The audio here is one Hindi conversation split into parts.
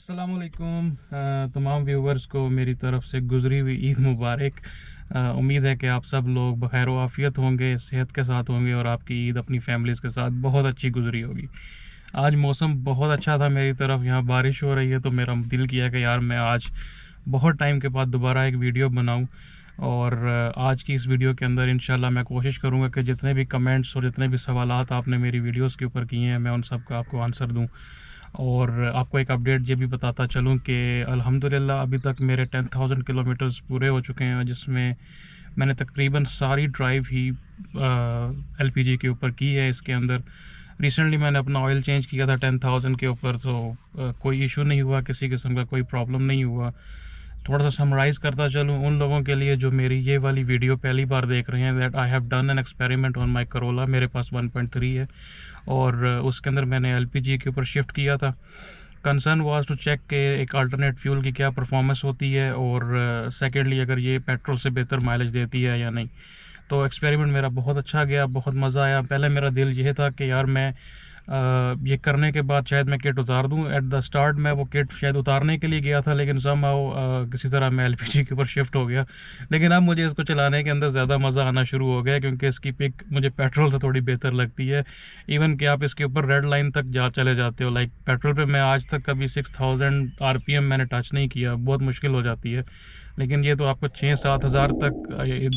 अस्सलामुअलैकुम तमाम व्यूवर्स को मेरी तरफ से गुजरी हुई ईद मुबारक। उम्मीद है कि आप सब लोग बखैर व आफियत होंगे, सेहत के साथ होंगे और आपकी ईद अपनी फैमिलीज़ के साथ बहुत अच्छी गुजरी होगी। आज मौसम बहुत अच्छा था मेरी तरफ, यहाँ बारिश हो रही है तो मेरा दिल किया कि यार मैं आज बहुत टाइम के बाद दोबारा एक वीडियो बनाऊं। और आज की इस वीडियो के अंदर इंशाल्लाह मैं कोशिश करूंगा कि जितने भी कमेंट्स और जितने भी सवालात आपने मेरी वीडियोस के ऊपर किए हैं मैं उन सब का आपको आंसर दूं। और आपको एक अपडेट ये भी बताता चलूं कि अल्हम्दुलिल्लाह अभी तक मेरे 10,000 किलोमीटर्स पूरे हो चुके हैं, जिसमें मैंने तकरीबन सारी ड्राइव ही एलपीजी के ऊपर की है। इसके अंदर रिसेंटली मैंने अपना ऑयल चेंज किया था 10,000 के ऊपर, तो कोई इशू नहीं हुआ, किसी किस्म का कोई प्रॉब्लम नहीं हुआ। थोड़ा सा समराइज़ करता चलूँ उन लोगों के लिए जो मेरी ये वाली वीडियो पहली बार देख रहे हैं, that I have done an experiment on my Corolla. मेरे पास 1.3 है और उसके अंदर मैंने एलपीजी के ऊपर शिफ्ट किया था। कंसर्न वाज टू चेक के एक अल्टरनेट फ्यूल की क्या परफॉर्मेंस होती है और सेकेंडली अगर ये पेट्रोल से बेहतर माइलेज देती है या नहीं। तो एक्सपेरिमेंट मेरा बहुत अच्छा गया, बहुत मज़ा आया। पहले मेरा दिल ये था कि यार मैं ये करने के बाद शायद मैं किट उतार दूं। एट द स्टार्ट मैं वो किट शायद उतारने के लिए गया था, लेकिन समहाउ किसी तरह मैं एलपीजी के ऊपर शिफ्ट हो गया। लेकिन अब मुझे इसको चलाने के अंदर ज़्यादा मज़ा आना शुरू हो गया, क्योंकि इसकी पिक मुझे पेट्रोल से थोड़ी बेहतर लगती है। इवन कि आप इसके ऊपर रेड लाइन तक चले जाते हो। लाइक पेट्रोल पे मैं आज तक कभी 6000 आरपीएम मैंने टच नहीं किया, बहुत मुश्किल हो जाती है। लेकिन ये तो आपको 6-7 हज़ार तक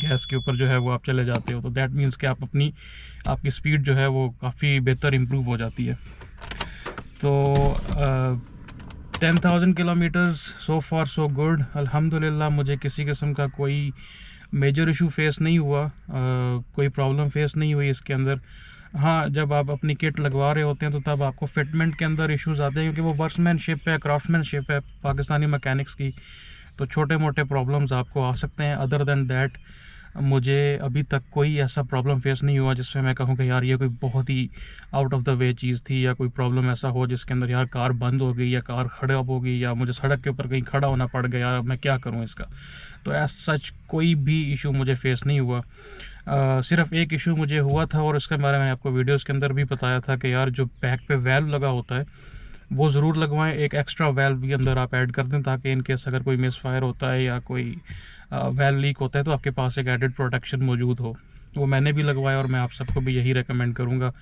गैस के ऊपर जो है वो आप चले जाते हो, तो दैट मीन्स कि आपकी स्पीड जो है वो काफ़ी बेहतर इम्प्रूव हो जाती है। तो 10,000 किलोमीटर्स सो फार सो गुड। अल्हम्दुलिल्लाह मुझे किसी किस्म का कोई मेजर इशू फेस नहीं हुआ, कोई प्रॉब्लम फेस नहीं हुई इसके अंदर। हाँ, जब आप अपनी किट लगवा रहे होते हैं तो तब आपको फिटमेंट के अंदर इश्यूज आते हैं, क्योंकि वो वर्कमैनशिप है, क्राफ्टमैनशिप है पाकिस्तानी मैकेनिक्स की, तो छोटे मोटे प्रॉब्लम्स आपको आ सकते हैं। अदर देन दैट मुझे अभी तक कोई ऐसा प्रॉब्लम फेस नहीं हुआ जिसमें मैं कहूँ कि यार ये कोई बहुत ही आउट ऑफ द वे चीज़ थी, या कोई प्रॉब्लम ऐसा हो जिसके अंदर यार कार बंद हो गई या कार खराब हो गई या मुझे सड़क के ऊपर कहीं खड़ा होना पड़ गया, यार मैं क्या करूँ इसका। तो एज सच कोई भी इशू मुझे फेस नहीं हुआ। सिर्फ एक इशू मुझे हुआ था और इसके बारे में मैंने आपको वीडियोज़ के अंदर भी बताया था कि यार जो बैक पे वेल्व लगा होता है वो ज़रूर लगवाएं। एक एक्स्ट्रा वेल्व भी अंदर आप ऐड कर दें, ताकि इन केस अगर कोई मिसफायर होता है या कोई वेल्व लीक होता है तो आपके पास एक एडेड प्रोटेक्शन मौजूद हो। वो मैंने भी लगवाया और मैं आप सबको भी यही रेकमेंड करूँगा।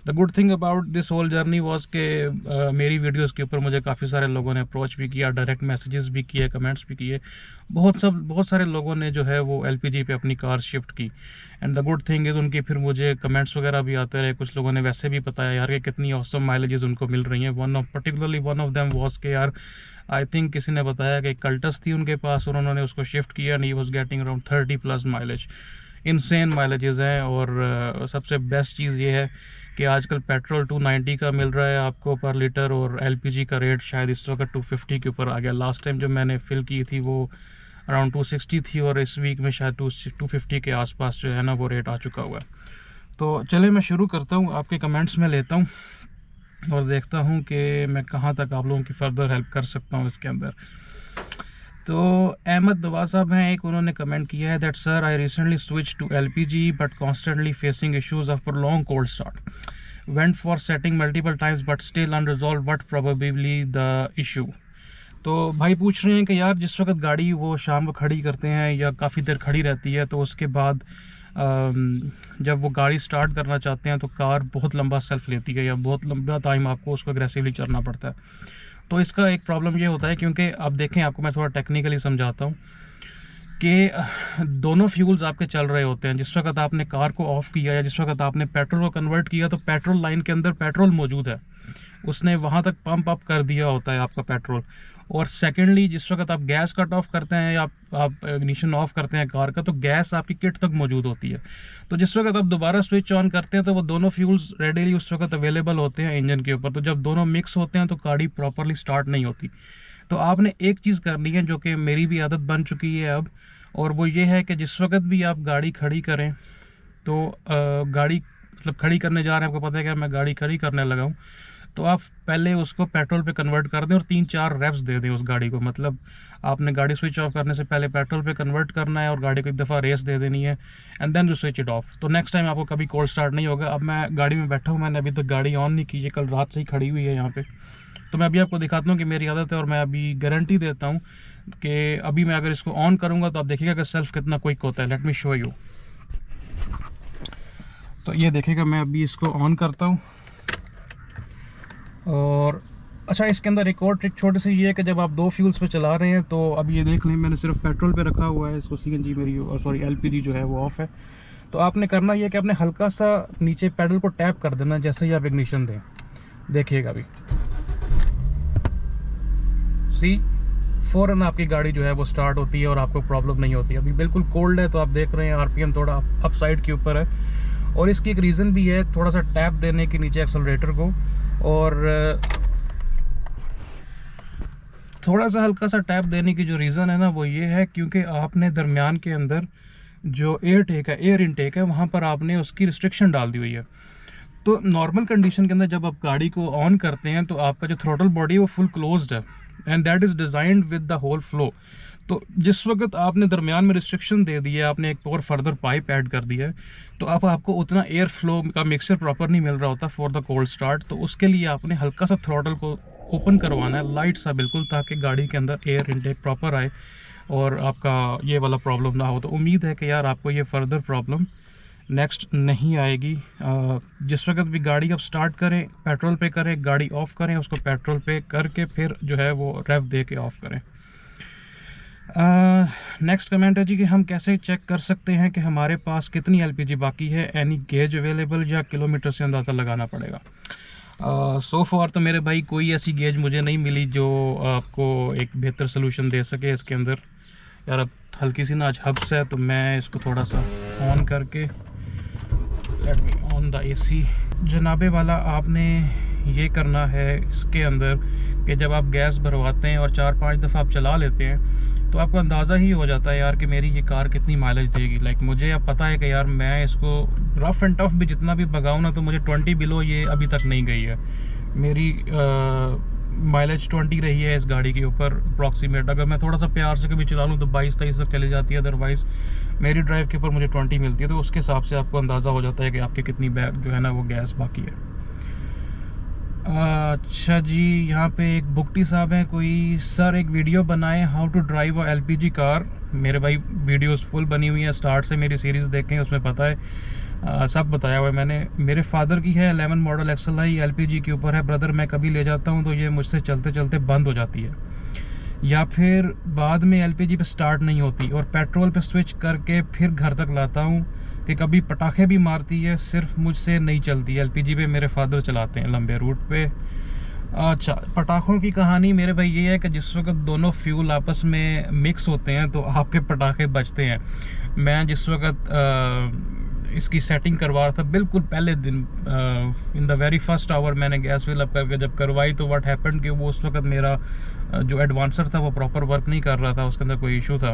The good thing about this whole journey was के मेरी वीडियोज़ के ऊपर मुझे काफ़ी सारे लोगों ने अप्रोच भी किया, डायरेक्ट मैसेजेस भी किए, कमेंट्स भी किए। बहुत सारे लोगों ने जो है वो एलपीजी पे अपनी कार शिफ्ट की। And the good thing is उनके फिर मुझे कमेंट्स वगैरह भी आते रहे। कुछ लोगों ने वैसे भी बताया यार कि कितनी ऑसम माइलेजेस उनको मिल रही हैं। Particularly one of them was के यार आई थिंक किसी ने बताया कि कल्टस थी उनके पास और उन्होंने उसको शिफ्ट किया and he was getting around 30+ mileage. Insane mileages हैं। और सबसे बेस्ट चीज़ ये है कि आजकल पेट्रोल 290 का मिल रहा है आपको पर लीटर, और एलपीजी का रेट शायद इस वक्त 250 के ऊपर आ गया। लास्ट टाइम जब मैंने फिल की थी वो अराउंड 260 थी और इस वीक में शायद 250 के आसपास जो है ना वो रेट आ चुका हुआ है। तो चले मैं शुरू करता हूँ, आपके कमेंट्स में लेता हूँ और देखता हूँ कि मैं कहाँ तक आप लोगों की फर्दर हेल्प कर सकता हूँ इसके अंदर। तो अहमद दवा साहब हैं एक, उन्होंने कमेंट किया है that sir I recently switch to LPG but constantly facing issues of long cold start went for setting multiple times but still unresolved, what probably the issue. तो भाई पूछ रहे हैं कि यार जिस वक्त गाड़ी वो शाम को खड़ी करते हैं या काफ़ी देर खड़ी रहती है, तो उसके बाद जब वो गाड़ी स्टार्ट करना चाहते हैं तो कार बहुत लंबा सेल्फ लेती है या बहुत लंबा टाइम आपको उसको अग्रेसिवली चलना पड़ता है। तो इसका एक प्रॉब्लम ये होता है, क्योंकि आप देखें आपको मैं थोड़ा टेक्निकली समझाता हूँ कि दोनों फ्यूल्स आपके चल रहे होते हैं। जिस वक्त आपने कार को ऑफ़ किया या जिस वक्त आपने पेट्रोल को कन्वर्ट किया तो पेट्रोल लाइन के अंदर पेट्रोल मौजूद है, उसने वहाँ तक पंप अप कर दिया होता है आपका पेट्रोल। और सेकेंडली जिस वक्त आप गैस कट ऑफ करते हैं या आप इग्निशन ऑफ करते हैं कार का, तो गैस आपकी किट तक मौजूद होती है। तो जिस वक्त आप दोबारा स्विच ऑन करते हैं तो वो दोनों फ्यूल्स रेडीली उस वक्त अवेलेबल होते हैं इंजन के ऊपर। तो जब दोनों मिक्स होते हैं तो गाड़ी प्रॉपरली स्टार्ट नहीं होती। तो आपने एक चीज़ करनी है जो कि मेरी भी आदत बन चुकी है अब, और वो ये है कि जिस वक्त भी आप गाड़ी खड़ी करें तो गाड़ी मतलब खड़ी करने जा रहे हैं, आपको पता है कि मैं गाड़ी खड़ी करने लगा हूँ, तो आप पहले उसको पेट्रोल पे कन्वर्ट कर दें और 3-4 रेव्स दे दें उस गाड़ी को। मतलब आपने गाड़ी स्विच ऑफ करने से पहले पेट्रोल पे कन्वर्ट करना है और गाड़ी को एक दफ़ा रेस दे देनी है and then you switch it off. तो नेक्स्ट टाइम आपको कभी कोल्ड स्टार्ट नहीं होगा। अब मैं गाड़ी में बैठा हूँ, मैंने अभी तक गाड़ी ऑन नहीं की है, कल रात से ही खड़ी हुई है यहाँ पे। तो मैं अभी आपको दिखाता हूँ कि मेरी आदत है, और मैं अभी गारंटी देता हूँ कि अभी मैं अगर इसको ऑन करूँगा तो आप देखिएगा कि सेल्फ कितना क्विक होता है। Let me show you. तो ये देखिएगा, मैं अभी इसको ऑन करता हूँ। और अच्छा, इसके अंदर एक और ट्रिक छोटी सी ये है कि जब आप 2 फ्यूल्स पे चला रहे हैं, तो अब ये देख लें मैंने सिर्फ पेट्रोल पे रखा हुआ है इसको, सीएनजी मेरी सॉरी एलपीजी जो है वो ऑफ है। तो आपने करना ये है कि आपने हल्का सा नीचे पैडल को टैप कर देना जैसे ही आप इग्निशन दें। देखिएगा अभी सी फ़ौरन आपकी गाड़ी जो है वो स्टार्ट होती है और आपको प्रॉब्लम नहीं होती। अभी बिल्कुल कोल्ड है, तो आप देख रहे हैं आरपीएम थोड़ा अप साइड के ऊपर है, और इसकी एक रीज़न भी है थोड़ा सा टैप देने के नीचे एक्सेलरेटर को, और थोड़ा सा हल्का सा टैप देने की जो रीज़न है ना वो ये है क्योंकि आपने दरमियान के अंदर जो एयर इनटेक है वहाँ पर आपने उसकी रिस्ट्रिक्शन डाल दी हुई है। तो नॉर्मल कंडीशन के अंदर जब आप गाड़ी को ऑन करते हैं तो आपका जो थ्रोटल बॉडी है वो फुल क्लोज्ड है, and that is designed with the whole flow. तो जिस वक्त आपने दरमियान में रिस्ट्रिक्शन दे दी है, आपने एक और फर्दर पाइप ऐड कर दिया है, तो अब आपको उतना एयर फ्लो का मिक्सचर प्रॉपर नहीं मिल रहा होता फॉर द कोल्ड स्टार्ट। तो उसके लिए आपने हल्का सा थ्रोटल को ओपन करवाना है, लाइट सा बिल्कुल, ताकि गाड़ी के अंदर एयर इनटेक प्रॉपर आए और आपका ये वाला प्रॉब्लम ना हो। तो उम्मीद है कि यार आपको ये फर्दर प्रॉब्लम नेक्स्ट नहीं आएगी। जिस वक्त भी गाड़ी आप स्टार्ट करें, पेट्रोल पे करें, गाड़ी ऑफ़ करें, उसको पेट्रोल पे करके फिर जो है वो रेव दे के ऑफ़ करें। नेक्स्ट कमेंट है जी कि हम कैसे चेक कर सकते हैं कि हमारे पास कितनी एलपीजी बाकी है, एनी गेज अवेलेबल, या किलोमीटर से अंदाज़ा लगाना पड़ेगा। सो फॉर तो मेरे भाई कोई ऐसी गेज मुझे नहीं मिली जो आपको एक बेहतर सोल्यूशन दे सके इसके अंदर। यार अब हल्की सी ना आज हब्स है, तो मैं इसको थोड़ा सा ऑन करके ऑन द एसी। जनाबे वाला आपने ये करना है इसके अंदर कि जब आप गैस भरवाते हैं और 4-5 दफ़ा आप चला लेते हैं तो आपको अंदाज़ा ही हो जाता है यार कि मेरी ये कार कितनी माइलेज देगी। लाइक मुझे अब पता है कि यार मैं इसको रफ़ एंड टफ भी जितना भी भगाऊँ ना, तो मुझे 20 बिलो ये अभी तक नहीं गई है। मेरी माइलेज 20 रही है इस गाड़ी के ऊपर अप्रॉक्सीमेट। अगर मैं थोड़ा सा प्यार से कभी चला लूँ तो 22-23 तक चली जाती है, अदरवाइज़ मेरी ड्राइव के ऊपर मुझे 20 मिलती है। तो उसके हिसाब से आपको अंदाज़ा हो जाता है कि आपकी कितनी बैग जो है ना वो गैस बाकी है। अच्छा जी, यहाँ पे एक बुकटी साहब हैं, कोई सर एक वीडियो बनाएं how to drive a LPG car. मेरे भाई वीडियोस फुल बनी हुई है, स्टार्ट से मेरी सीरीज़ देखें, उसमें पता है सब बताया हुआ है मैंने। मेरे फादर की है 11 मॉडल एक्सएलआई, एलपीजी के ऊपर है ब्रदर। मैं कभी ले जाता हूँ तो ये मुझसे चलते चलते बंद हो जाती है, या फिर बाद में एलपीजी पे स्टार्ट नहीं होती, और पेट्रोल पे स्विच करके फिर घर तक लाता हूँ कि कभी पटाखे भी मारती है, सिर्फ मुझसे नहीं चलती। एलपीजी पे मेरे फादर चलाते हैं लंबे रूट पे। अच्छा, पटाखों की कहानी मेरे भाई ये है कि जिस वक्त दोनों फ्यूल आपस में मिक्स होते हैं तो आपके पटाखे बजते हैं। मैं जिस वक्त इसकी सेटिंग करवा रहा था बिल्कुल पहले दिन, in the very first hour मैंने गैस फिल अप करके जब करवाई, तो व्हाट हैपेंड कि वो उस वक्त मेरा जो एडवांसर था वो प्रॉपर वर्क नहीं कर रहा था, उसके अंदर कोई इशू था,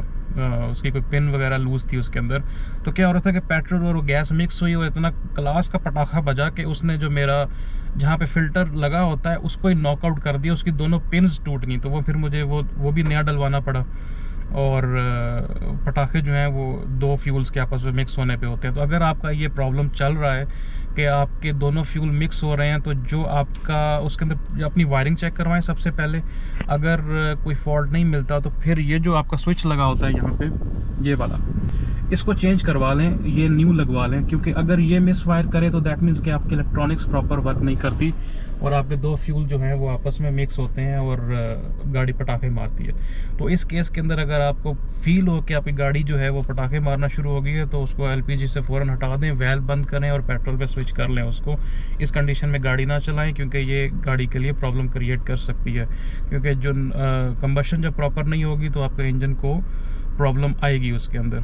उसकी कोई पिन वगैरह लूज़ थी उसके अंदर। तो क्या हो रहा था कि पेट्रोल और गैस मिक्स हुई और इतना क्लास का पटाखा बजा के उसने जो मेरा जहाँ पे फ़िल्टर लगा होता है उसको ही नॉकआउट कर दिया, उसकी दोनों पिन्स टूट गई। तो वो फिर मुझे वो भी नया डलवाना पड़ा। और पटाखे जो हैं वो 2 फ्यूल्स के आपस में मिक्स होने पे होते हैं। तो अगर आपका ये प्रॉब्लम चल रहा है कि आपके दोनों फ्यूल मिक्स हो रहे हैं, तो जो आपका उसके अंदर अपनी वायरिंग चेक करवाएं सबसे पहले। अगर कोई फॉल्ट नहीं मिलता तो फिर ये जो आपका स्विच लगा होता है यहाँ पे, ये वाला, इसको चेंज करवा लें, ये न्यू लगवा लें। क्योंकि अगर ये मिस फायर करे तो दैट मीन्स कि आपकी इलेक्ट्रॉनिक्स प्रॉपर वर्क नहीं करती और आपके 2 फ्यूल जो हैं वो आपस में मिक्स होते हैं और गाड़ी पटाखे मारती है। तो इस केस के अंदर अगर आपको फील हो कि आपकी गाड़ी जो है वो पटाखे मारना शुरू हो गई है, तो उसको एलपीजी से फ़ौरन हटा दें, वेल बंद करें और पेट्रोल पे स्विच कर लें उसको। इस कंडीशन में गाड़ी ना चलाएं, क्योंकि ये गाड़ी के लिए प्रॉब्लम क्रिएट कर सकती है। क्योंकि जो कंबशन जब प्रॉपर नहीं होगी तो आपके इंजन को प्रॉब्लम आएगी उसके अंदर।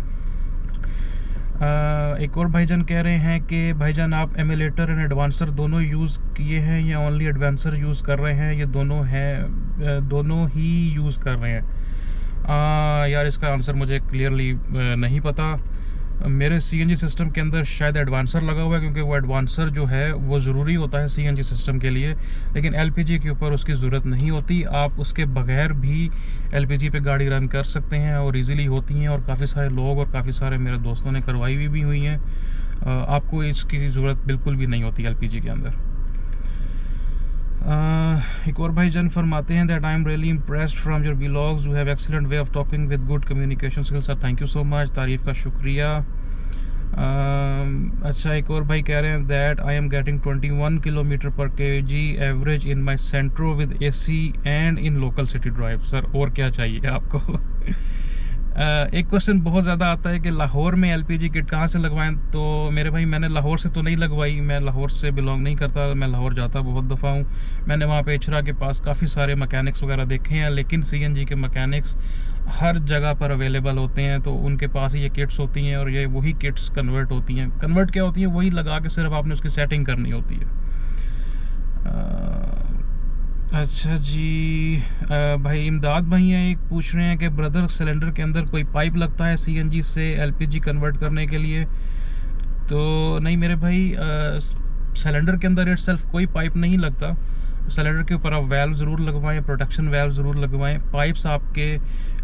एक और भाईजान कह रहे हैं कि भाईजान आप एमुलेटर एंड एडवांसर दोनों यूज़ किए हैं या ओनली एडवांसर यूज़ कर रहे हैं? ये दोनों हैं, दोनों ही यूज़ कर रहे हैं। यार इसका आंसर मुझे क्लियरली नहीं पता। मेरे सीएनजी सिस्टम के अंदर शायद एडवांसर लगा हुआ है, क्योंकि वो एडवांसर जो है वो ज़रूरी होता है सीएनजी सिस्टम के लिए, लेकिन एलपीजी के ऊपर उसकी ज़रूरत नहीं होती। आप उसके बगैर भी एलपीजी पे गाड़ी रन कर सकते हैं और इजीली होती हैं, और काफ़ी सारे लोग और काफ़ी सारे मेरे दोस्तों ने करवाई भी हुई हैं। आपको इसकी ज़रूरत बिल्कुल भी नहीं होती एलपीजी के अंदर। एक और भाई जन फरमाते हैं that I am really impressed from your vlogs, you have excellent way of talking with good communication skills. Sir thank you so much, तारीफ़ का शुक्रिया। अच्छा, एक और भाई कह रहे हैं that I am getting 21 kilometre पर kg average in my Santro with AC and in local city drive. Sir और क्या चाहिए आपको? एक क्वेश्चन बहुत ज़्यादा आता है कि लाहौर में LPG किट कहाँ से लगवाएं। तो मेरे भाई मैंने लाहौर से तो नहीं लगवाई, मैं लाहौर से बिलोंग नहीं करता, मैं लाहौर जाता बहुत दफ़ा हूँ। मैंने वहाँ पे इचरा के पास काफ़ी सारे मैकेनिक्स वगैरह देखे हैं, लेकिन CNG के मैकेनिक्स हर जगह पर अवेलेबल होते हैं, तो उनके पास ही ये किट्स होती हैं और ये वही किट्स कन्वर्ट होती हैं। कन्वर्ट क्या होती हैं? वही लगा के सिर्फ आपने उसकी सेटिंग करनी होती है। अच्छा जी, भाई इमदाद भाई हैं, एक पूछ रहे हैं कि ब्रदर सिलेंडर के अंदर कोई पाइप लगता है CNG से LPG कन्वर्ट करने के लिए? तो नहीं मेरे भाई, सिलेंडर के अंदर इटसेल्फ कोई पाइप नहीं लगता। सिलेंडर के ऊपर आप वेल्व ज़रूर लगवाएं, प्रोटेक्शन वेल्व ज़रूर लगवाएं। पाइप्स आपके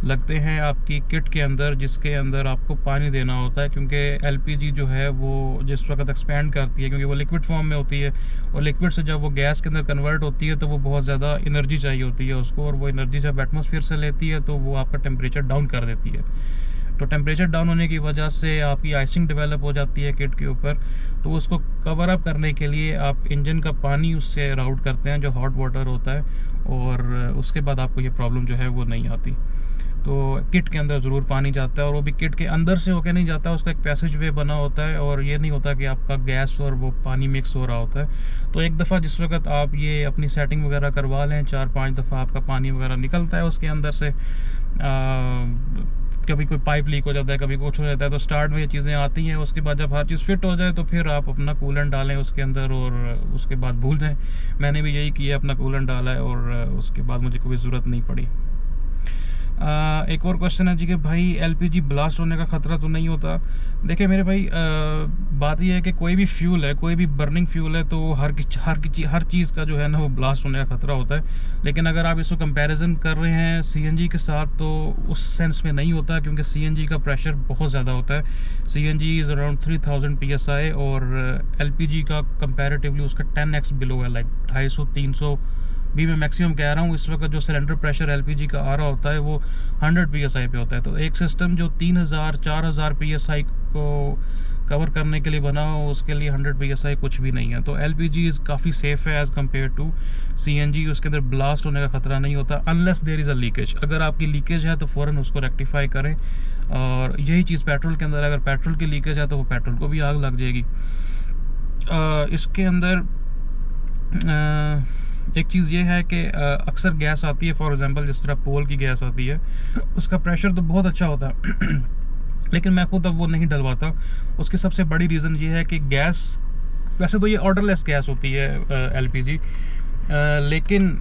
लगते हैं आपकी किट के अंदर, जिसके अंदर आपको पानी देना होता है, क्योंकि LPG जो है वो जिस वक्त एक्सपेंड करती है, क्योंकि वो लिक्विड फॉर्म में होती है, और लिक्विड से जब वो गैस के अंदर कन्वर्ट होती है तो वो बहुत ज़्यादा एनर्जी चाहिए होती है उसको, और वो एनर्जी जब एटमॉस्फेयर से लेती है तो वो आपका टेम्परेचर डाउन कर देती है। तो टेम्परेचर डाउन होने की वजह से आपकी आइसिंग डेवलप हो जाती है किट के ऊपर, तो उसको कवर अप करने के लिए आप इंजन का पानी उससे राउट करते हैं, जो हॉट वाटर होता है, और उसके बाद आपको ये प्रॉब्लम जो है वो नहीं आती। तो किट के अंदर ज़रूर पानी जाता है, और वो भी किट के अंदर से होकर नहीं जाता, उसका एक पैसेज वे बना होता है, और ये नहीं होता कि आपका गैस और वो पानी मिक्स हो रहा होता है। तो एक दफ़ा जिस वक्त आप ये अपनी सेटिंग वगैरह करवा लें, 4-5 दफ़ा आपका पानी वगैरह निकलता है उसके अंदर से। कभी कोई पाइप लीक हो जाता है, कभी कुछ हो जाता है, तो स्टार्ट में ये चीज़ें आती हैं। उसके बाद जब हर चीज़ फिट हो जाए तो फिर आप अपना कूलेंट डालें उसके अंदर, और उसके बाद भूल जाएं। मैंने भी यही किया, अपना कूलेंट डाला है, और उसके बाद मुझे कोई ज़रूरत नहीं पड़ी। एक और क्वेश्चन है जी कि भाई LPG ब्लास्ट होने का ख़तरा तो नहीं होता? देखिए मेरे भाई, बात यह है कि कोई भी फ्यूल है, कोई भी बर्निंग फ्यूल है, तो हर चीज़ का जो है ना वो ब्लास्ट होने का ख़तरा होता है। लेकिन अगर आप इसको कंपैरिजन कर रहे हैं CNG के साथ, तो उस सेंस में नहीं होता, क्योंकि CNG का प्रेशर बहुत ज़्यादा होता है। CNG इज़ अराउंड 3000 PSI, और LPG का कंपैरेटिवली उसका 10x बिलो है, लाइक 250-300 भी मैं मैक्सिमम कह रहा हूँ। इस वक्त जो सिलेंडर प्रेशर LPG का आ रहा होता है वो 100 PSI पे होता है। तो एक सिस्टम जो 3000-4000 PSI को कवर करने के लिए बना हो, उसके लिए 100 PSI कुछ भी नहीं है। तो LPG काफ़ी सेफ है एज़ कम्पेयर टू CNG। उसके अंदर ब्लास्ट होने का ख़तरा नहीं होता, unless there is a leakage. अगर आपकी लीकेज है तो फ़ौरन उसको रेक्टिफाई करें। और यही चीज़ पेट्रोल के अंदर, अगर पेट्रोल की लीकेज है तो वो पेट्रोल को भी आग लग जाएगी। इसके अंदर एक चीज़ ये है कि अक्सर गैस आती है, फॉर एग्जांपल जिस तरह पोल की गैस आती है, उसका प्रेशर तो बहुत अच्छा होता है लेकिन मैं खुद अब वो नहीं डलवाता। उसकी सबसे बड़ी रीज़न ये है कि गैस, वैसे तो ये ऑर्डरलेस गैस होती है LPG, लेकिन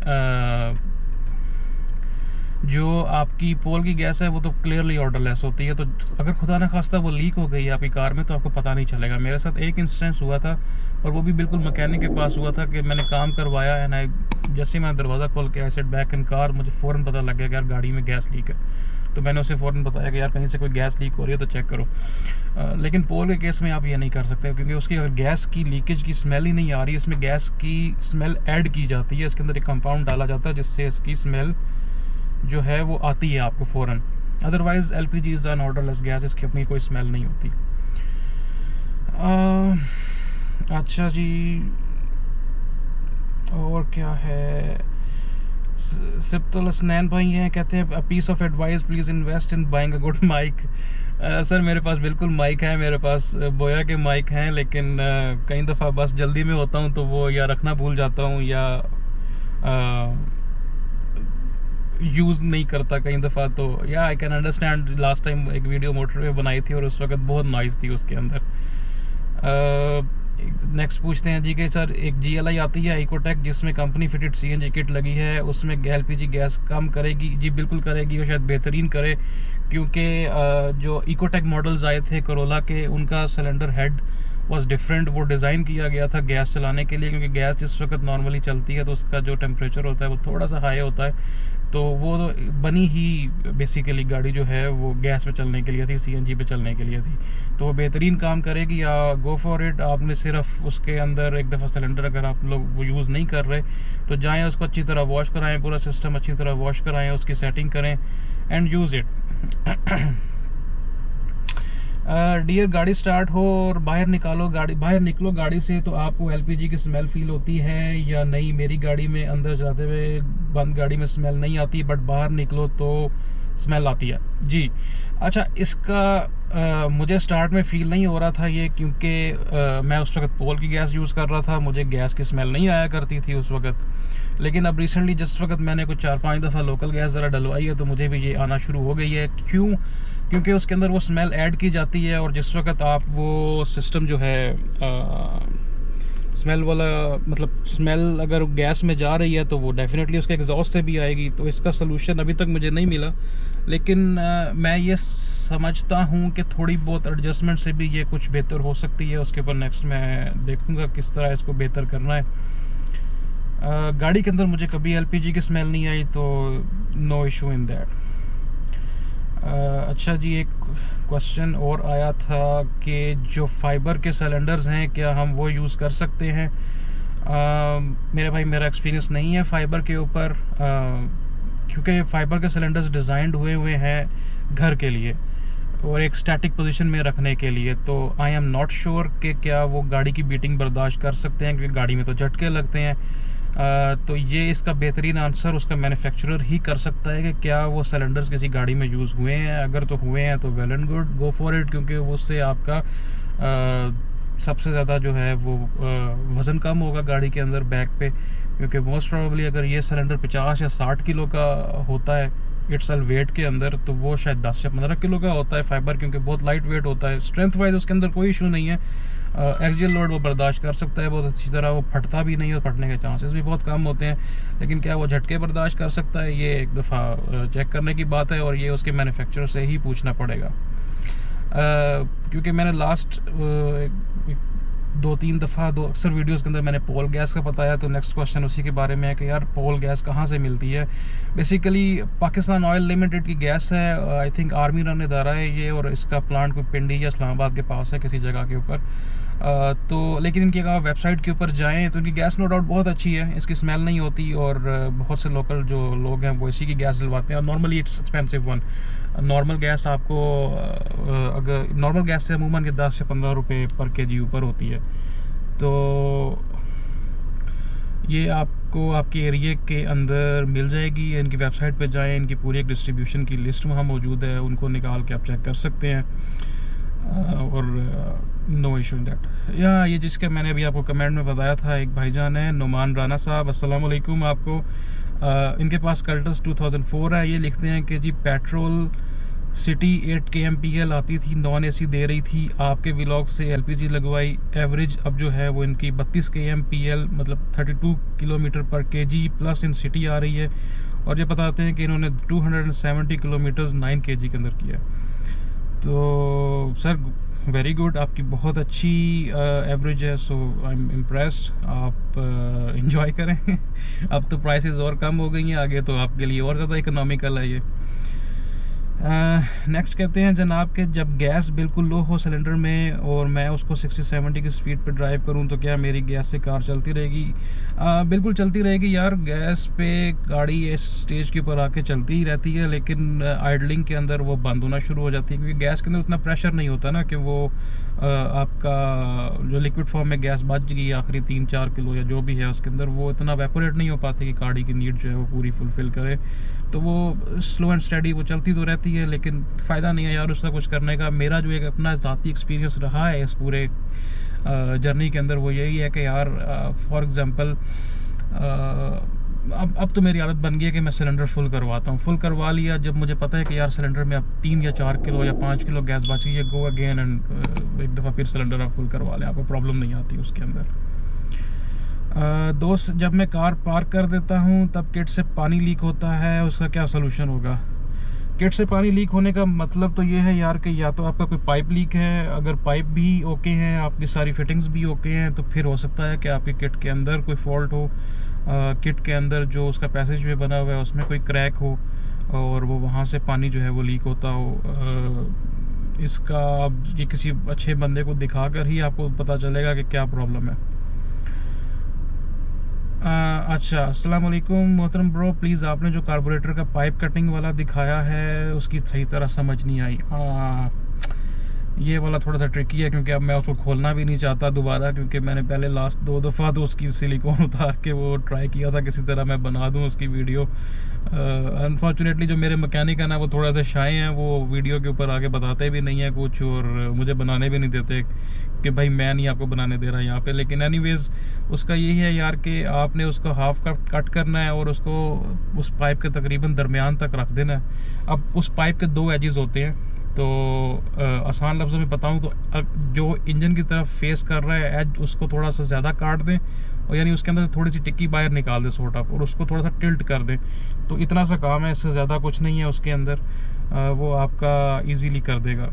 जो आपकी पोल की गैस है वो तो क्लियरली ऑर्डरलेस होती है। तो अगर खुदा न खास्ता वो लीक हो गई आपकी कार में तो आपको पता नहीं चलेगा। मेरे साथ एक इंस्टेंस हुआ था, और वो भी बिल्कुल मैकेनिक के पास हुआ था, कि मैंने काम करवाया है, जैसे मैं दरवाज़ा खोल के आई सेट बैक इन कार, मुझे फ़ौरन पता लग गया कि यार गाड़ी में गैस लीक है। तो मैंने उसे फ़ौरन बताया कि यार कहीं से कोई गैस लीक हो रही है तो चेक करो। लेकिन पोल के केस में आप ये नहीं कर सकते, क्योंकि उसकी अगर गैस की लीकेज की स्मेल ही नहीं आ रही, इसमें गैस की स्मेल ऐड की जाती है, इसके अंदर एक कंपाउंड डाला जाता है जिससे इसकी स्मेल जो है वो आती है आपको फ़ौरन। Otherwise LPG is an odourless gas, इसकी अपनी कोई स्मेल नहीं होती। अच्छा जी, और क्या है? सिप्तुल हसनैन भाई हैं, कहते हैं piece of advice please invest in buying a good mic. Sir मेरे पास बिल्कुल माइक है, मेरे पास बोया के माइक हैं, लेकिन कई दफ़ा बस जल्दी में होता हूँ तो वो या रखना भूल जाता हूँ या यूज़ नहीं करता कई दफ़ा। तो या I can understand, last time एक वीडियो मोटर पे बनाई थी और उस वक्त बहुत नॉइज़ थी उसके अंदर। नेक्स्ट पूछते हैं जी कि सर एक GLI आती है इकोटेक जिसमें कंपनी फिटेड CNG किट लगी है, उसमें LPG गैस कम करेगी? जी बिल्कुल करेगी, और शायद बेहतरीन करे, क्योंकि जो इकोटेक मॉडल्स आए थे कोरोला के, उनका सिलेंडर हेड वाज डिफरेंट। वो डिज़ाइन किया गया था गैस चलाने के लिए, क्योंकि गैस जिस वक्त नॉर्मली चलती है तो उसका जो टेम्परेचर होता है वो थोड़ा सा हाई होता है। तो वो बनी ही बेसिकली गाड़ी जो है वो गैस पे चलने के लिए थी, सीएनजी पे चलने के लिए थी। तो वो बेहतरीन काम करेगी, या गो फॉर इट। आपने सिर्फ उसके अंदर एक दफ़ा सिलेंडर अगर आप लोग वो यूज़ नहीं कर रहे तो जाएँ, उसको अच्छी तरह वॉश कराएँ, पूरा सिस्टम अच्छी तरह वॉश कराएँ, उसकी सेटिंग करें एंड यूज़ इट। डियर, गाड़ी स्टार्ट हो और बाहर निकलो गाड़ी से तो आपको एलपीजी की स्मेल फील होती है या नहीं? मेरी गाड़ी में अंदर जाते हुए बंद गाड़ी में स्मेल नहीं आती, बट बाहर निकलो तो स्मेल आती है। जी अच्छा, इसका मुझे स्टार्ट में फ़ील नहीं हो रहा था ये, क्योंकि मैं उस वक्त पोल की गैस यूज़ कर रहा था, मुझे गैस की स्मेल नहीं आया करती थी उस वक्त। लेकिन अब रिसेंटली जिस वक्त मैंने कुछ 4-5 दफ़ा लोकल गैस ज़रा डलवाई है तो मुझे भी ये आना शुरू हो गई है। क्यों? क्योंकि उसके अंदर वो स्मेल ऐड की जाती है, और जिस वक्त आप वो सिस्टम जो है स्मेल वाला, मतलब स्मेल अगर गैस में जा रही है तो वो डेफिनेटली उसके एग्जॉस्ट से भी आएगी। तो इसका सलूशन अभी तक मुझे नहीं मिला, लेकिन मैं ये समझता हूँ कि थोड़ी बहुत एडजस्टमेंट से भी ये कुछ बेहतर हो सकती है। उसके ऊपर नेक्स्ट मैं देखूँगा किस तरह इसको बेहतर करना है। गाड़ी के अंदर मुझे कभी एलपीजी की स्मेल नहीं आई, तो नो इशू इन दैट। अच्छा जी, एक क्वेश्चन और आया था कि जो फाइबर के सिलेंडर्स हैं क्या हम वो यूज़ कर सकते हैं? मेरे भाई, मेरा एक्सपीरियंस नहीं है फाइबर के ऊपर, क्योंकि फाइबर के सिलेंडर्स डिज़ाइंड हुए हैं घर के लिए और एक स्टैटिक पोजीशन में रखने के लिए। तो आई एम नॉट श्योर कि क्या वो गाड़ी की बीटिंग बर्दाश्त कर सकते हैं, क्योंकि गाड़ी में तो झटके लगते हैं। तो ये इसका बेहतरीन आंसर उसका मैन्युफैक्चरर ही कर सकता है कि क्या वो सिलेंडर्स किसी गाड़ी में यूज़ हुए हैं। अगर तो हुए हैं तो well and good, go for it, क्योंकि उससे आपका सबसे ज़्यादा जो है वो वज़न कम होगा गाड़ी के अंदर बैक पे। क्योंकि मोस्ट प्रोबेबली अगर ये सिलेंडर 50 या 60 किलो का होता है इट्सल वेट के अंदर, तो वो शायद 10 या 15 किलो का होता है फाइबर, क्योंकि बहुत लाइट वेट होता है। स्ट्रेंथ वाइज उसके अंदर कोई इशू नहीं है, एक्सियल लोड वो बर्दाश्त कर सकता है बहुत अच्छी तरह, वो फटता भी नहीं है और फटने के चांसेस भी बहुत कम होते हैं। लेकिन क्या वो झटके बर्दाश्त कर सकता है, ये एक दफ़ा चेक करने की बात है, और ये उसके मैन्युफैक्चरर से ही पूछना पड़ेगा। क्योंकि मैंने लास्ट 2-3 दफ़ा अक्सर वीडियोस के अंदर मैंने पोल गैस का बताया, तो नेक्स्ट क्वेश्चन उसी के बारे में है कि यार पोल गैस कहाँ से मिलती है। बेसिकली पाकिस्तान ऑयल लिमिटेड की गैस है, आई थिंक आर्मी रन इदारा है ये, और इसका प्लांट कोई पिंडी या इस्लामाबाद के पास है किसी जगह के ऊपर। तो लेकिन इनकी अगर वेबसाइट के ऊपर जाएँ तो इनकी गैस नो डाउट बहुत अच्छी है, इसकी स्मेल नहीं होती, और बहुत से लोकल जो लोग हैं वो इसी की गैस डलवाते हैं। और normally it's expensive one. Normal gas आपको अगर नॉर्मल गैस से अमूमन के 10 से 15 रुपये पर केजी ऊपर होती है। तो ये आपको आपके एरिया के अंदर मिल जाएगी। इनकी वेबसाइट पे जाएं, इनकी पूरी एक डिस्ट्रीब्यूशन की लिस्ट वहाँ मौजूद है, उनको निकाल के आप चेक कर सकते हैं, और नो इशू इन दैट। या ये जिसका मैंने अभी आपको कमेंट में बताया था, एक भाईजान है नुमान राना साहब, अस्सलाम वालेकुम आपको। इनके पास कर्टस 2004 है। ये लिखते हैं कि जी पेट्रोल सिटी 8 kmpl आती थी, नॉन एसी दे रही थी, आपके व्लॉग से एलपीजी लगवाई, एवरेज अब जो है वो इनकी 32 kmpl मतलब 32 किलोमीटर पर केजी प्लस इन सिटी आ रही है। और ये बताते हैं कि इन्होंने 270 किलोमीटर्स 9 kg के अंदर किया। तो सर वेरी गुड, आपकी बहुत अच्छी एवरेज है, सो आई एम इम्प्रेस्ड। आप इंजॉय करें। अब तो प्राइसेस और कम हो गई हैं, आगे तो आपके लिए और ज़्यादा इकोनॉमिकल है ये। नेक्स्ट कहते हैं जनाब के जब गैस बिल्कुल लो हो सिलेंडर में और मैं उसको 60-70 की स्पीड पे ड्राइव करूं तो क्या मेरी गैस से कार चलती रहेगी? बिल्कुल चलती रहेगी यार, गैस पे गाड़ी इस स्टेज के ऊपर आके चलती ही रहती है, लेकिन आइडलिंग के अंदर वो बंद होना शुरू हो जाती है, क्योंकि गैस के अंदर उतना प्रेशर नहीं होता ना कि वो आपका जो लिक्विड फॉर्म में गैस बच गई आखिरी 3-4 किलो या जो भी है उसके अंदर, वो इतना वेपोरेट नहीं हो पाती कि गाड़ी की नीड जो है वो पूरी फुलफ़िल करे। तो वो स्लो एंड स्टडी वो चलती तो रहती है, लेकिन फ़ायदा नहीं है यार उसका कुछ करने का। मेरा जो एक अपना ज़ाती एक्सपीरियंस रहा है इस पूरे जर्नी के अंदर वो यही है कि यार फॉर एग्ज़ाम्पल अब तो मेरी आदत बन गई है कि मैं सिलेंडर फुल करवाता हूँ। फुल करवा लिया जब मुझे पता है कि यार सिलेंडर में अब 3 या 4 किलो या 5 किलो गैस बची है, गो अगेन एंड एक दफ़ा फिर सिलेंडर आप फुल करवा लें, आपको प्रॉब्लम नहीं आती उसके अंदर। दोस्त जब मैं कार पार्क कर देता हूँ तब किट से पानी लीक होता है, उसका क्या सलूशन होगा? किट से पानी लीक होने का मतलब तो ये है यार कि या तो आपका कोई पाइप लीक है, अगर पाइप भी ओके हैं, आपकी सारी फिटिंग्स भी ओके हैं, तो फिर हो सकता है कि आपकी किट के अंदर कोई फॉल्ट हो, किट के अंदर जो उसका पैसेज वे बना हुआ है उसमें कोई क्रैक हो और वो वहाँ से पानी जो है वो लीक होता हो। इसका अब ये किसी अच्छे बंदे को दिखा कर ही आपको पता चलेगा कि क्या प्रॉब्लम है। अच्छा, अस्सलाम वालेकुम मोहतरम ब्रो, प्लीज़ आपने जो कार्बोरेटर का पाइप कटिंग वाला दिखाया है उसकी सही तरह समझ नहीं आई। ये वाला थोड़ा सा ट्रिकी है क्योंकि अब मैं उसको खोलना भी नहीं चाहता दोबारा, क्योंकि मैंने पहले लास्ट 2 दफ़ा तो उसकी सिलिकॉन उतार के वो ट्राई किया था किसी तरह मैं बना दूं उसकी वीडियो। अनफॉर्चुनेटली जो मेरे मैकेनिक हैं ना वो थोड़ा सा शाय हैं, वो वीडियो के ऊपर आके बताते भी नहीं है कुछ और मुझे बनाने भी नहीं देते कि भाई मैं नहीं आपको बनाने दे रहा यहाँ पे। लेकिन एनीवेज उसका यही है यार कि आपने उसको हाफ कट करना है और उसको उस पाइप के तकरीबन दरमियान तक रख देना है। अब उस पाइप के 2 एजेस होते हैं, तो आसान लफ्ज़ों में बताऊं तो जो इंजन की तरफ फेस कर रहा है एज उसको थोड़ा सा ज़्यादा काट दें और यानी उसके अंदर से थोड़ी सी टिक्की बाहर निकाल दें सॉर्ट ऑफ, और उसको थोड़ा सा टिल्ट कर दें। तो इतना सा काम है, इससे ज़्यादा कुछ नहीं है उसके अंदर, वो आपका इजीली कर देगा।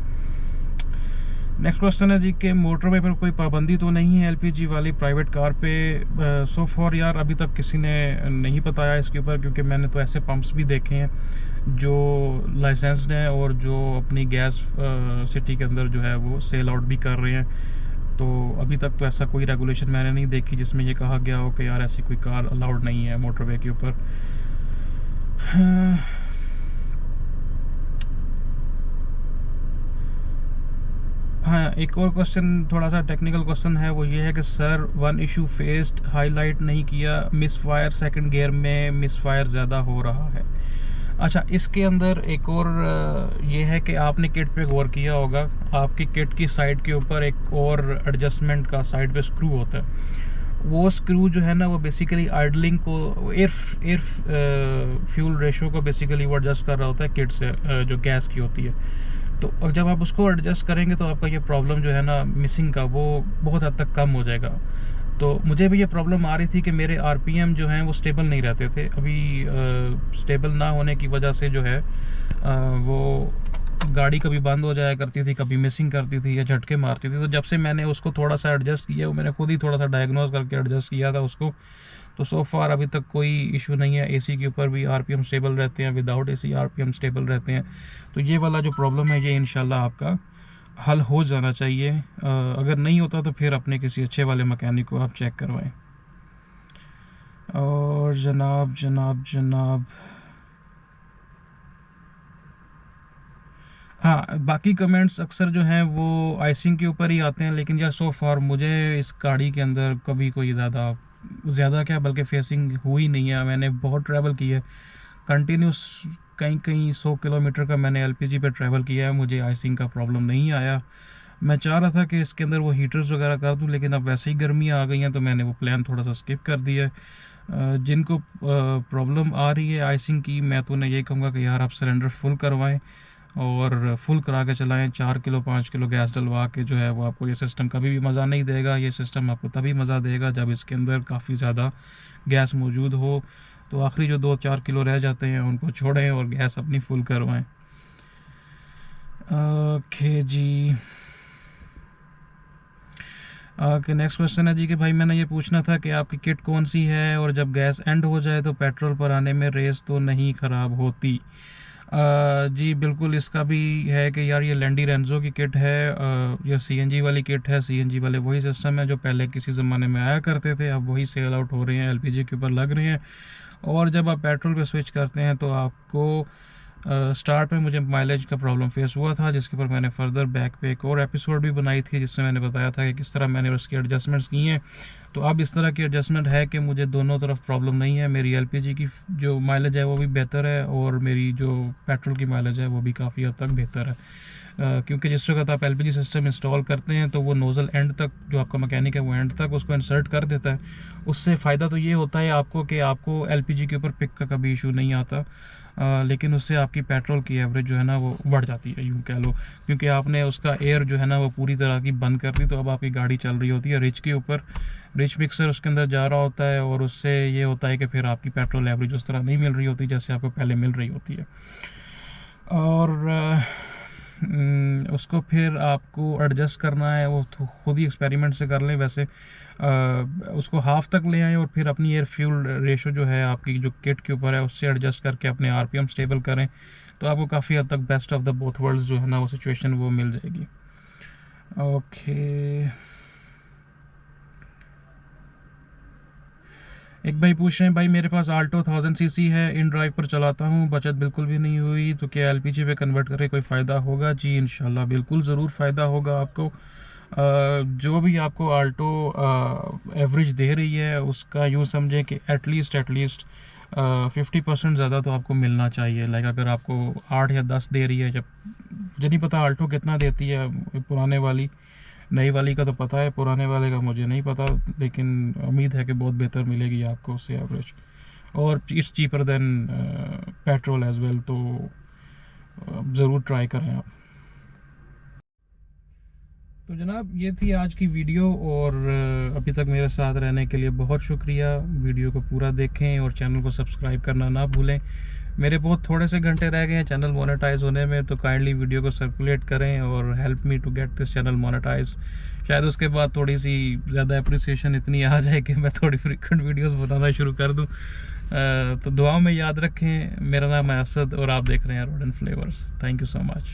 नेक्स्ट क्वेश्चन है जी कि मोटरवे पर कोई पाबंदी तो नहीं है एलपीजी वाली प्राइवेट कार पे? सो फॉर यार अभी तक किसी ने नहीं बताया इसके ऊपर, क्योंकि मैंने तो ऐसे पंप्स भी देखे हैं जो लाइसेंस्ड हैं और जो अपनी गैस सिटी के अंदर जो है वो सेल आउट भी कर रहे हैं। तो अभी तक तो ऐसा कोई रेगुलेशन मैंने नहीं देखी जिसमें ये कहा गया हो कि यार ऐसी कोई कार अलाउड नहीं है मोटरवे के ऊपर। हाँ, एक और क्वेश्चन थोड़ा सा टेक्निकल क्वेश्चन है, वो ये है कि sir one issue faced highlight नहीं किया, मिस फायर सेकंड गियर में मिस फायर ज़्यादा हो रहा है। अच्छा, इसके अंदर एक और ये है कि आपने किट पे गौर किया होगा, आपकी किट की साइड के ऊपर एक और एडजस्टमेंट का साइड पे स्क्रू होता है। वो स्क्रू जो है ना वो बेसिकली आइडलिंग को, एयर फ्यूल रेशो को बेसिकली वो एडजस्ट कर रहा होता है किट से, जो गैस की होती है। तो जब आप उसको एडजस्ट करेंगे तो आपका ये प्रॉब्लम जो है ना मिसिंग का, वो बहुत हद तक कम हो जाएगा। तो मुझे भी ये प्रॉब्लम आ रही थी कि मेरे आरपीएम जो हैं वो स्टेबल नहीं रहते थे। अभी स्टेबल ना होने की वजह से जो है वो गाड़ी कभी बंद हो जाया करती थी, कभी मिसिंग करती थी या झटके मारती थी। तो जब से मैंने उसको थोड़ा सा एडजस्ट किया, वो मैंने खुद ही थोड़ा सा डायग्नोज करके एडजस्ट किया था उसको, तो सो फार अभी तक कोई इशू नहीं है। एसी के ऊपर भी आरपीएम स्टेबल रहते हैं, विदाउट एसी आरपीएम स्टेबल रहते हैं। तो ये वाला जो प्रॉब्लम है ये इंशाल्लाह आपका हल हो जाना चाहिए। अगर नहीं होता तो फिर अपने किसी अच्छे वाले मैकेनिक को आप चेक करवाएं। और जनाब जनाब जनाब हाँ, बाकी कमेंट्स अक्सर जो हैं वो आइसिंग के ऊपर ही आते हैं, लेकिन यार सो फार मुझे इस गाड़ी के अंदर कभी कोई ज़्यादा क्या बल्कि फेसिंग हुई नहीं है। मैंने बहुत ट्रैवल किया है कंटिन्यूस, कहीं कहीं 100 किलोमीटर का मैंने एलपीजी पे ट्रैवल किया है, मुझे आइसिंग का प्रॉब्लम नहीं आया। मैं चाह रहा था कि इसके अंदर वो हीटर्स वगैरह कर दूं, लेकिन अब वैसे ही गर्मी आ गई हैं तो मैंने वो प्लान थोड़ा सा स्किप कर दिया है। जिनको प्रॉब्लम आ रही है आइसिंग की, मैं तो उन्हें यही कहूँगा कि यार आप सिलेंडर फुल करवाएं और फुल करा के चलाएं। 4 किलो 5 किलो गैस डलवा के जो है वो आपको ये सिस्टम कभी भी मज़ा नहीं देगा। ये सिस्टम आपको तभी मज़ा देगा जब इसके अंदर काफ़ी ज़्यादा गैस मौजूद हो। तो आखिरी जो 2-4 किलो रह जाते हैं उनको छोड़ें और गैस अपनी फुल करवाएं। ओके जी, ओके नेक्स्ट क्वेश्चन है जी कि भाई मैंने ये पूछना था कि आपकी किट कौन सी है और जब गैस एंड हो जाए तो पेट्रोल पर आने में रेस तो नहीं ख़राब होती? जी बिल्कुल, इसका भी है कि यार ये लैंडी रेंजो की किट है, ये सीएनजी वाली किट है। सीएनजी वाले वही सिस्टम है जो पहले किसी ज़माने में आया करते थे, अब वही सेल आउट हो रहे हैं, एलपीजी के ऊपर लग रहे हैं। और जब आप पेट्रोल पे स्विच करते हैं तो आपको स्टार्ट में मुझे माइलेज का प्रॉब्लम फेस हुआ था, जिसके ऊपर मैंने फर्दर बैक पे एक और एपिसोड भी बनाई थी जिसमें मैंने बताया था कि किस तरह मैंने उसकी एडजस्टमेंट्स की हैं। तो अब इस तरह की एडजस्टमेंट है कि मुझे दोनों तरफ प्रॉब्लम नहीं है। मेरी एलपीजी की जो माइलेज है वो भी बेहतर है और मेरी जो पेट्रोल की माइलेज है वो भी काफ़ी हद तक बेहतर है। क्योंकि जिस वक्त आप एलपीजी सिस्टम इंस्टॉल करते हैं तो वो नोज़ल एंड तक, जो आपका मैकेनिक है वो एंड तक उसको इंसर्ट कर देता है। उससे फ़ायदा तो ये होता है आपको कि आपको एलपीजी के ऊपर पिक का कभी इशू नहीं आता, लेकिन उससे आपकी पेट्रोल की एवरेज जो है ना वो बढ़ जाती है, यूँ कह लो, क्योंकि आपने उसका एयर जो है ना वो पूरी तरह की बंद कर दी। तो अब आपकी गाड़ी चल रही होती है रिच के ऊपर, रिच मिक्सर उसके अंदर जा रहा होता है और उससे ये होता है कि फिर आपकी पेट्रोल एवरेज उस तरह नहीं मिल रही होती जैसे आपको पहले मिल रही होती है। और उसको फिर आपको एडजस्ट करना है, वो खुद ही एक्सपेरिमेंट से कर लें। वैसे उसको हाफ तक ले आएँ और फिर अपनी एयर फ्यूल रेशो जो है आपकी जो किट के ऊपर है उससे एडजस्ट करके अपने आरपीएम स्टेबल करें, तो आपको काफ़ी हद तक best of the both worlds जो है ना वो सिचुएशन वो मिल जाएगी। ओके, एक भाई पूछ रहे हैं, भाई मेरे पास आल्टो 1000 सीसी है, इन ड्राइव पर चलाता हूँ, बचत बिल्कुल भी नहीं हुई, तो क्या एलपीजी पे कन्वर्ट करके कोई फ़ायदा होगा? जी इंशाल्लाह बिल्कुल ज़रूर फ़ायदा होगा आपको। जो भी आपको आल्टो एवरेज दे रही है उसका यूँ समझें कि एटलीस्ट 50% ज़्यादा तो आपको मिलना चाहिए। लाइक अगर आपको 8 या 10 दे रही है, जब मुझे नहीं पता आल्टो कितना देती है पुराने वाली, नई वाली का तो पता है, पुराने वाले का मुझे नहीं पता, लेकिन उम्मीद है कि बहुत बेहतर मिलेगी आपको उससे एवरेज, और it's cheaper than petrol as well, तो ज़रूर ट्राई करें आप। तो जनाब ये थी आज की वीडियो, और अभी तक मेरे साथ रहने के लिए बहुत शुक्रिया। वीडियो को पूरा देखें और चैनल को सब्सक्राइब करना ना भूलें। मेरे बहुत थोड़े से घंटे रह गए हैं चैनल मोनेटाइज होने में, तो काइंडली वीडियो को सर्कुलेट करें और help me to get this channel monetise. शायद उसके बाद थोड़ी सी ज़्यादा अप्रिसिएशन इतनी आ जाए कि मैं थोड़ी फ्रीक्वेंट वीडियोस बनाना शुरू कर दूं। तो दुआओं में याद रखें। मेरा नाम है असद और आप देख रहे हैं road and flavours. Thank you so much.